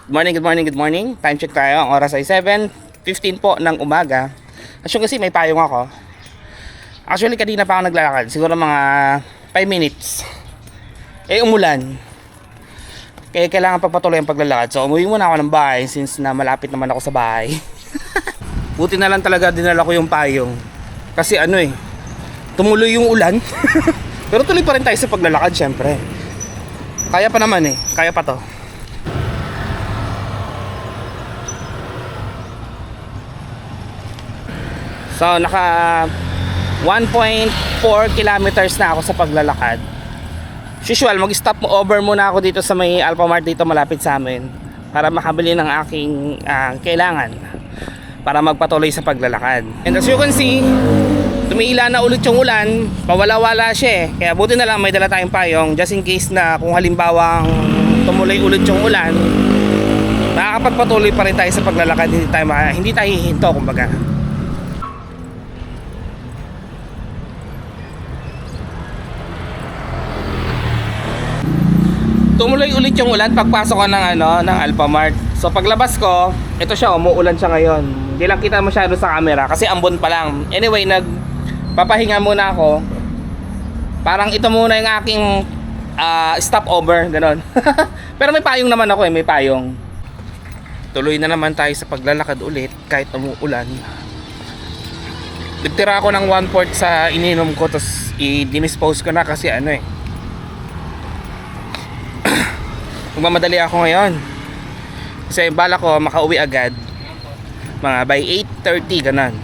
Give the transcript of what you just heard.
Good morning. Time check tayo. Ang oras ay 7:15 po ng umaga. Asyon kasi may payong ako. Actually, kanina pa ako naglalakad. Siguro mga 5 minutes. Umulan. Kaya kailangan pagpatuloy ang paglalakad. So, umuwi muna ako ng bahay since na malapit naman ako sa bahay. Buti na lang talaga dinala ko yung payong. Kasi tumuloy yung ulan. Pero tuloy pa rin tayo sa paglalakad, syempre. Kaya pa naman kaya pa to. So naka 1.4 kilometers na ako sa paglalakad. Usual, mag-stop over muna ako dito sa may Alphamart dito malapit sa amin para makabili ng aking kailangan para magpatuloy sa paglalakad. And as you can see, tumila na ulit yung ulan, pawala-wala siya Kaya buti na lang may dala tayong payong just in case na kung halimbawang tumuloy ulit yung ulan, makakapagpatuloy pa rin tayo sa paglalakad, hindi tayo hihinto kumbaga. Tumuloy ulit yung ulan pagpasok ko ng Alphamart. So paglabas ko, ito siya, umuulan siya ngayon. Hindi lang kita masyado sa camera kasi ambon pa lang. Anyway, nagpapahinga muna ako. Parang ito muna yung aking stopover, ganon. Pero may payong naman ako may payong. Tuloy na naman tayo sa paglalakad ulit kahit umuulan. Nagtira ako ng 1/4 sa ininom ko, tapos i-dinispose ko na kasi magmamadali ako ngayon kasi bala ko makauwi agad mga by 8:30 ganon.